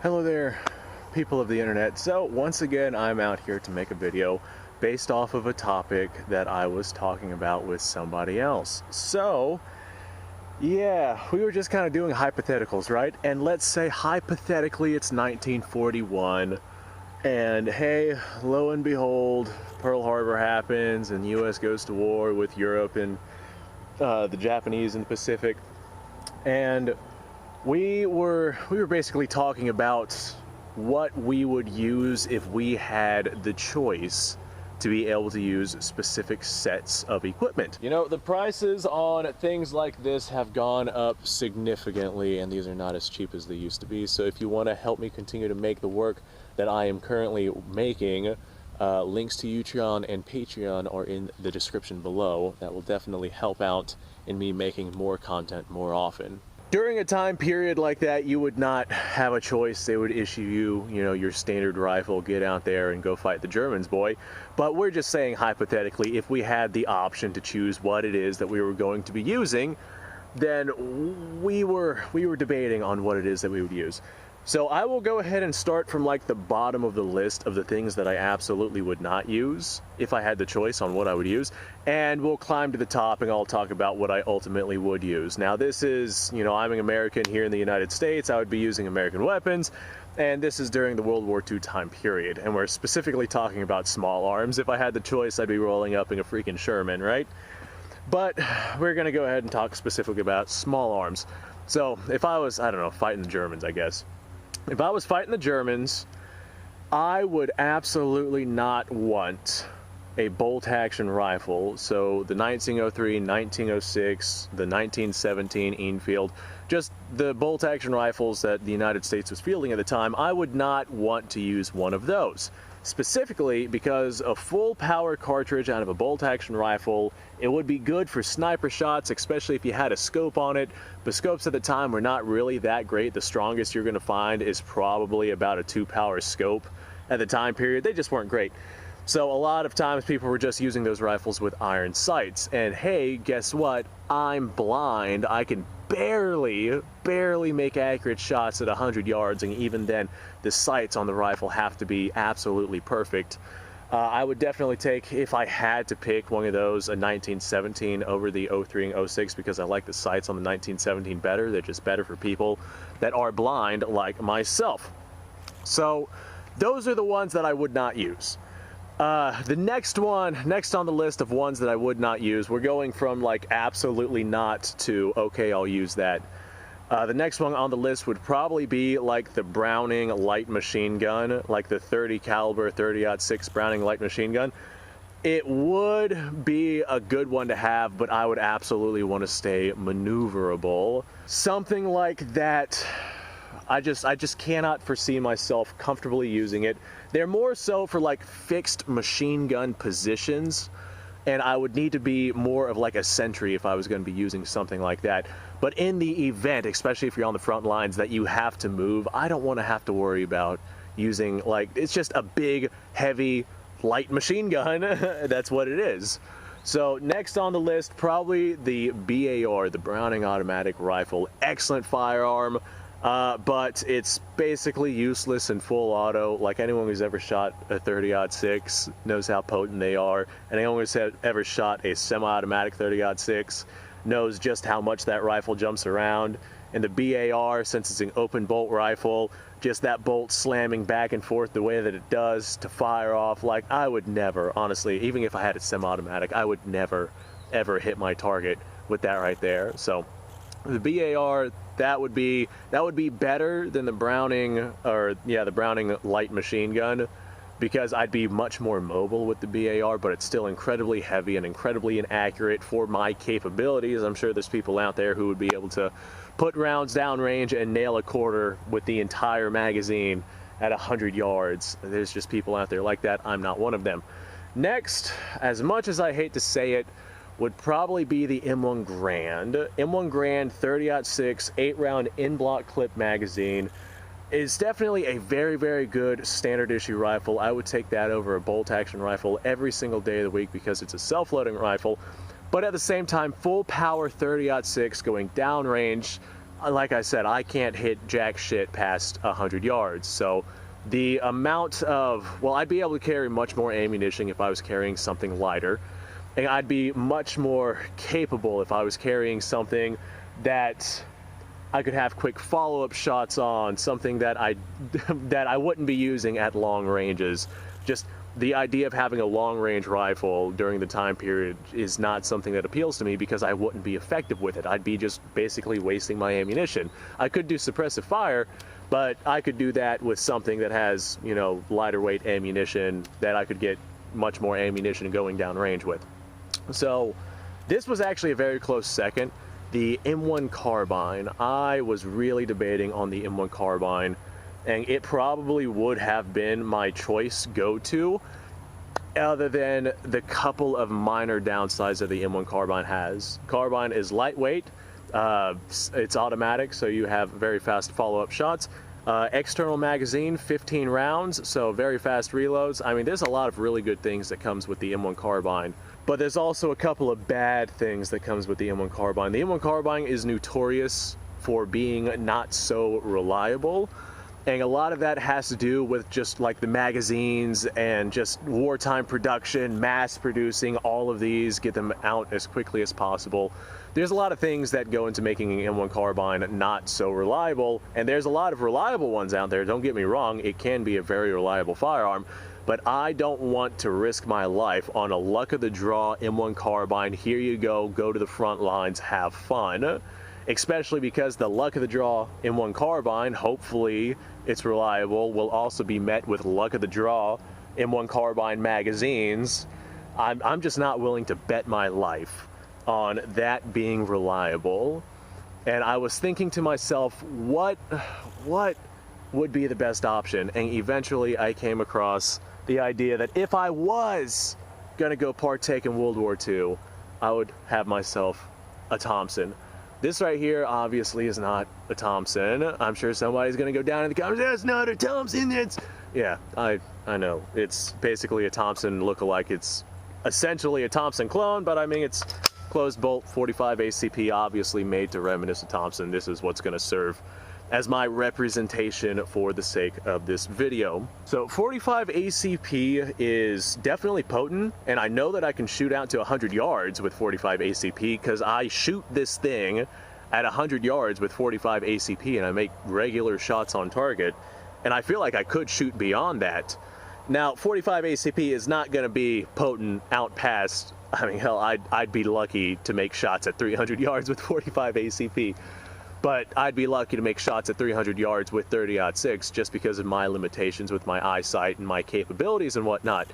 Hello there, people of the internet. So once again, I'm out here to make a video based off of a topic that I was talking about with somebody else. So yeah, we were just kind of doing hypotheticals, right? And let's say hypothetically it's 1941 and hey, lo and behold, Pearl Harbor happens and the US goes to war with Europe and the Japanese in the Pacific. And we were basically talking about what we would use if we had the choice to be able to use specific sets of equipment. You know, the prices on things like this have gone up significantly, and these are not as cheap as they used to be. So if you want to help me continue to make the work that I am currently making, links to Utreon and Patreon are in the description below. That will definitely help out in me making more content more often. During a time period like that, you would not have a choice. They would issue you, your standard rifle, get out there and go fight the Germans, boy. But we're just saying hypothetically, if we had the option to choose what it is that we were going to be using, then we were debating on what it is that we would use. So I will go ahead and start from like the bottom of the list of the things that I absolutely would not use if I had the choice on what I would use, and we'll climb to the top and I'll talk about what I ultimately would use. Now this is, I'm an American here in the United States, I would be using American weapons, and this is during the World War II time period, and we're specifically talking about small arms. If I had the choice, I'd be rolling up in a freaking Sherman, right? But we're gonna go ahead and talk specifically about small arms. So if I was, I don't know, fighting the Germans, I guess. If I was fighting the Germans, I would absolutely not want a bolt-action rifle. So the 1903, 1906, the 1917 Enfield, just the bolt-action rifles that the United States was fielding at the time, I would not want to use one of those. Specifically because a full power cartridge out of a bolt-action rifle, it would be good for sniper shots, especially if you had a scope on it. But scopes at the time were not really that great. The strongest you're going to find is probably about a 2-power scope. At the time period, they just weren't great. So a lot of times people were just using those rifles with iron sights. And hey, guess what? I'm blind. I can barely make accurate shots at 100 yards, and even then the sights on the rifle have to be absolutely perfect. I would definitely take, if I had to pick one of those, a 1917 over the 03 and 06, because I like the sights on the 1917 better. They're just better for people that are blind like myself. So those are the ones that I would not use. The next on the list of ones that I would not use, we're going from like absolutely not to okay, I'll use that. The next one on the list would probably be like the Browning light machine gun, like the 30 caliber 30-06 Browning light machine gun. It would be a good one to have, but I would absolutely want to stay maneuverable. Something like that. I just cannot foresee myself comfortably using it. They're more so for like fixed machine gun positions, and I would need to be more of like a sentry if I was going to be using something like that. But in the event, especially if you're on the front lines, that you have to move, I don't want to have to worry about using, like, it's just a big, heavy, light machine gun. That's what it is. So next on the list, probably the BAR, the Browning Automatic Rifle. Excellent firearm. But it's basically useless in full auto. Like, anyone who's ever shot a 30-06 knows how potent they are, and anyone who's ever shot a semi-automatic 30-06 knows just how much that rifle jumps around. And the BAR, since it's an open bolt rifle, just that bolt slamming back and forth the way that it does to fire off, like, I would never, honestly, even if I had a semi-automatic, I would never ever hit my target with that right there. So the BAR, that would be better than the Browning, the Browning light machine gun, because I'd be much more mobile with the BAR, but it's still incredibly heavy and incredibly inaccurate for my capabilities. I'm sure there's people out there who would be able to put rounds downrange and nail a quarter with the entire magazine at 100 yards. There's just people out there like that. I'm not one of them. Next, as much as I hate to say it, would probably be the M1 Garand. M1 Garand 30-06 8-round in-block clip magazine is definitely a very good standard issue rifle. I would take that over a bolt action rifle every single day of the week because it's a self-loading rifle, but at the same time, full power 30-06 going downrange, like I said, I can't hit jack shit past 100 yards. So the amount of, well, I'd be able to carry much more ammunition if I was carrying something lighter. And I'd be much more capable if I was carrying something that I could have quick follow-up shots on, something that I wouldn't be using at long ranges. Just the idea of having a long-range rifle during the time period is not something that appeals to me because I wouldn't be effective with it. I'd be just basically wasting my ammunition. I could do suppressive fire, but I could do that with something that has, you know, lighter weight ammunition that I could get much more ammunition going down range with. So this was actually a very close second. The M1 carbine, I was really debating on the M1 carbine, and it probably would have been my choice go-to, other than the couple of minor downsides that the M1 carbine has. Carbine is lightweight, it's automatic, so you have very fast follow-up shots. External magazine, 15 rounds, so very fast reloads. I mean, there's a lot of really good things that comes with the M1 carbine, but there's also a couple of bad things that comes with the M1 carbine. The M1 carbine is notorious for being not so reliable, and a lot of that has to do with just like the magazines and just wartime production, mass producing all of these, get them out as quickly as possible. There's a lot of things that go into making an M1 carbine not so reliable, and there's a lot of reliable ones out there, don't get me wrong, it can be a very reliable firearm, but I don't want to risk my life on a luck of the draw M1 carbine, here you go to the front lines, have fun. Especially because the luck of the draw M1 carbine, hopefully it's reliable, will also be met with luck of the draw M1 carbine magazines. I'm just not willing to bet my life on that being reliable. And I was thinking to myself, what would be the best option? And eventually I came across the idea that if I was gonna go partake in World War II, I would have myself a Thompson. This right here obviously is not a Thompson. I'm sure somebody's gonna go down in the comments, that's not a Thompson, it's... Yeah, I know. It's basically a Thompson look-alike. It's essentially a Thompson clone, but I mean, it's closed bolt 45 ACP, obviously made to reminisce of Thompson. This is what's gonna serve as my representation for the sake of this video. So 45 ACP is definitely potent, and I know that I can shoot out to 100 yards with 45 ACP because I shoot this thing at 100 yards with 45 ACP and I make regular shots on target, and I feel like I could shoot beyond that. Now 45 ACP is not going to be potent out past, I mean, hell, I'd be lucky to make shots at 300 yards with 45 ACP. But I'd be lucky to make shots at 300 yards with 30-06 just because of my limitations with my eyesight and my capabilities and whatnot.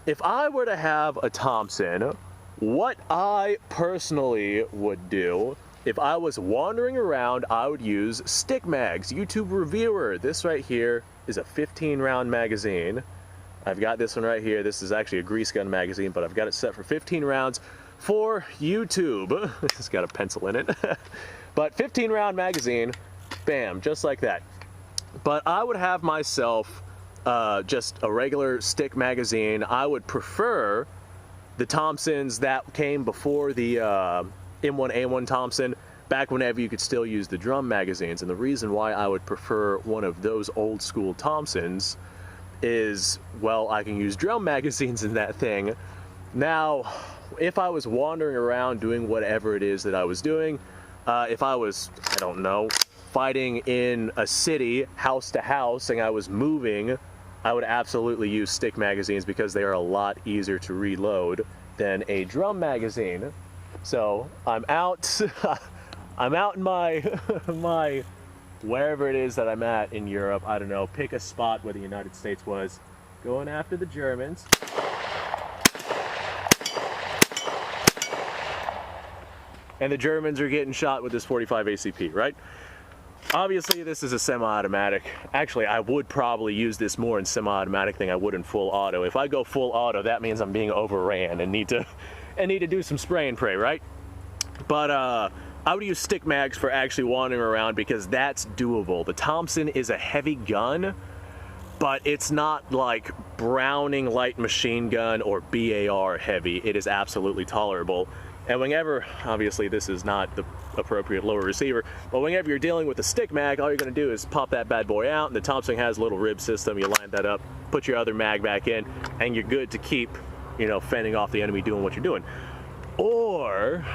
If I were to have a Thompson, what I personally would do, if I was wandering around, I would use stick mags. YouTube reviewer, this right here is a 15-round magazine. I've got this one right here. This is actually a grease gun magazine, but I've got it set for 15 rounds for YouTube. It's got a pencil in it. But 15-round magazine, bam, just like that. But I would have myself just a regular stick magazine. I would prefer the Thompsons that came before the M1A1 Thompson, back whenever you could still use the drum magazines. And the reason why I would prefer one of those old school Thompsons is, well, I can use drum magazines in that thing. Now, if I was wandering around doing whatever it is that I was doing, if I was, I don't know, fighting in a city, house to house, and I was moving, I would absolutely use stick magazines because they are a lot easier to reload than a drum magazine. So I'm out, I'm out in my, my, wherever it is that I'm at in Europe, I don't know, pick a spot where the United States was, going after the Germans. And the Germans are getting shot with this 45 ACP, right? Obviously, this is a semi-automatic. Actually, I would probably use this more in semi-automatic than I would in full auto. If I go full auto, that means I'm being overran and need to do some spray and pray, right? But I would use stick mags for actually wandering around because that's doable. The Thompson is a heavy gun, but it's not like Browning light machine gun or BAR heavy. It is absolutely tolerable. And whenever, obviously this is not the appropriate lower receiver, but whenever you're dealing with a stick mag, all you're going to do is pop that bad boy out, and the Thompson has a little rib system. You line that up, put your other mag back in, and you're good to keep, you know, fending off the enemy doing what you're doing. Or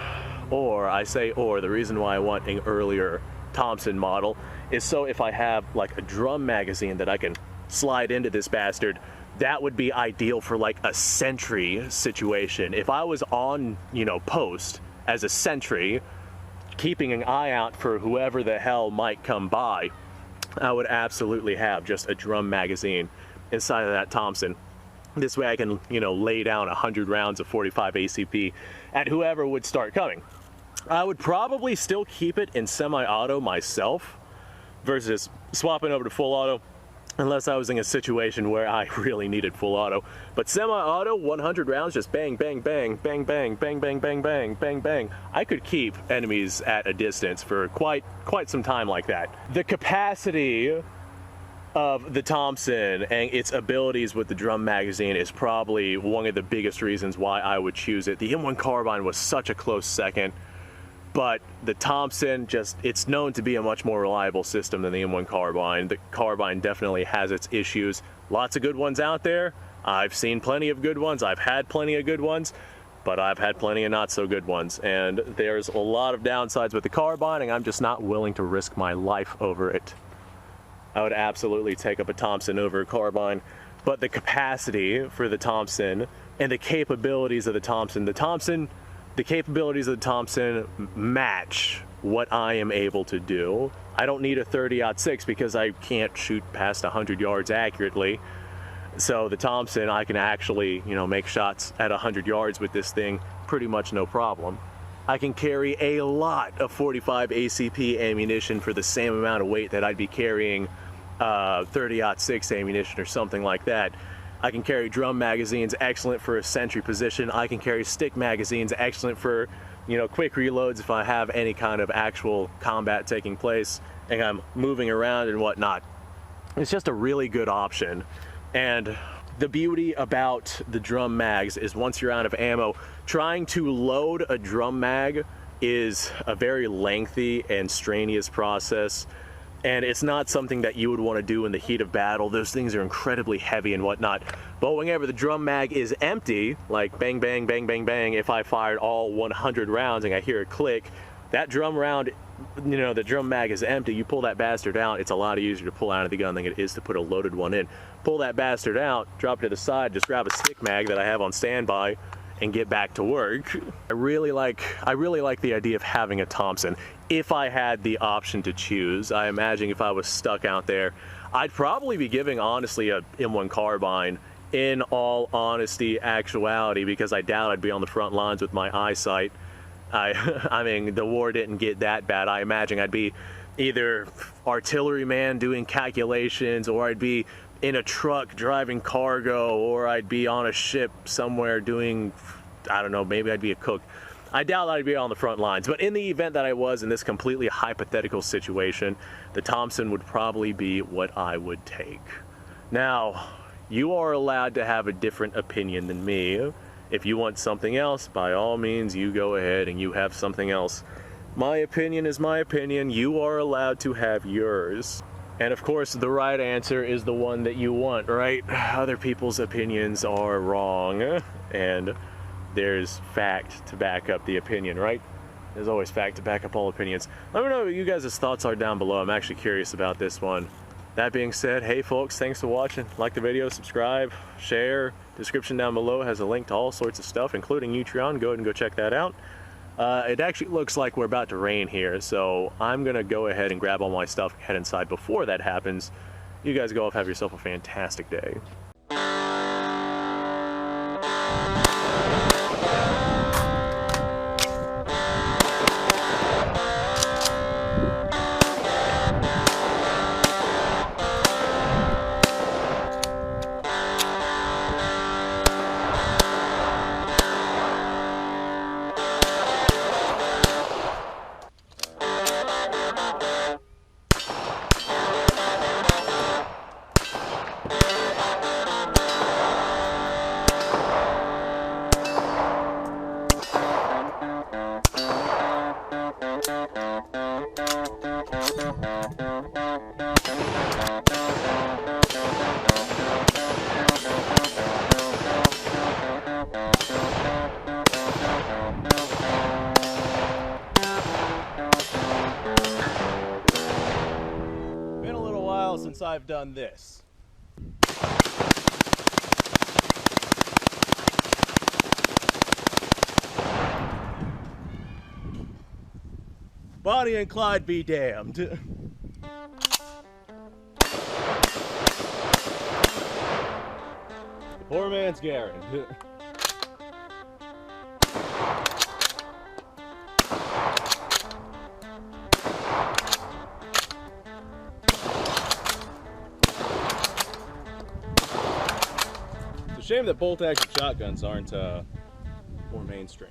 I say the reason why I want an earlier Thompson model is so if I have like a drum magazine that I can slide into this bastard, that would be ideal for like a sentry situation. If I was on, you know, post as a sentry, keeping an eye out for whoever the hell might come by, I would absolutely have just a drum magazine inside of that Thompson. This way I can, you know, lay down 100 rounds of 45 ACP at whoever would start coming. I would probably still keep it in semi-auto myself versus swapping over to full auto, unless I was in a situation where I really needed full auto. But semi-auto, 100 rounds, just bang, bang, bang, bang, bang, bang, bang, bang, bang, bang, bang. I could keep enemies at a distance for quite some time like that. The capacity of the Thompson and its abilities with the drum magazine is probably one of the biggest reasons why I would choose it. The M1 carbine was such a close second, but the Thompson, it's known to be a much more reliable system than the M1 carbine. The carbine definitely has its issues. Lots of good ones out there. I've seen plenty of good ones. I've had plenty of good ones, but I've had plenty of not so good ones. And there's a lot of downsides with the carbine, and I'm just not willing to risk my life over it. I would absolutely take up a Thompson over a carbine, but the capacity for the Thompson and the capabilities of the Thompson, the capabilities of the Thompson match what I am able to do. I don't need a 30-06 because I can't shoot past 100 yards accurately. So the Thompson, I can actually, you know, make shots at 100 yards with this thing pretty much no problem. I can carry a lot of 45 ACP ammunition for the same amount of weight that I'd be carrying 30-06 ammunition or something like that. I can carry drum magazines, excellent for a sentry position. I can carry stick magazines, excellent for, you know, quick reloads if I have any kind of actual combat taking place and I'm moving around and whatnot. It's just a really good option. And the beauty about the drum mags is once you're out of ammo, trying to load a drum mag is a very lengthy and strenuous process. And it's not something that you would want to do in the heat of battle. Those things are incredibly heavy and whatnot. But whenever the drum mag is empty, like bang, bang, bang, bang, bang, if I fired all 100 rounds and I hear a click, that drum round, you know, the drum mag is empty. You pull that bastard out, it's a lot easier to pull out of the gun than it is to put a loaded one in. Pull that bastard out, drop it to the side, just grab a stick mag that I have on standby, and get back to work. I really like the idea of having a Thompson. If I had the option to choose, I imagine if I was stuck out there, I'd probably be giving, honestly, a M1 carbine in all honesty, actuality, because I doubt I'd be on the front lines with my eyesight. I mean, the war didn't get that bad. I imagine I'd be either artilleryman doing calculations, or I'd be in a truck driving cargo, or I'd be on a ship somewhere doing, I don't know, maybe I'd be a cook. I doubt I'd be on the front lines, but in the event that I was in this completely hypothetical situation, the Thompson would probably be what I would take. Now, you are allowed to have a different opinion than me. If you want something else, by all means, you go ahead and you have something else. My opinion is my opinion. You are allowed to have yours. And of course, the right answer is the one that you want, right? Other people's opinions are wrong, and there's fact to back up the opinion, right? There's always fact to back up all opinions. Let me know what you guys' thoughts are down below. I'm actually curious about this one. That being said, hey folks, thanks for watching. Like the video, subscribe, share. Description down below has a link to all sorts of stuff, including Utreon. Go ahead and go check that out. It actually looks like we're about to rain here, so I'm gonna go ahead and grab all my stuff and head inside before that happens. You guys go off, have yourself a fantastic day. once I've done this. Bonnie and Clyde be damned. The poor man's Garand. It's a shame that bolt-action shotguns aren't more mainstream.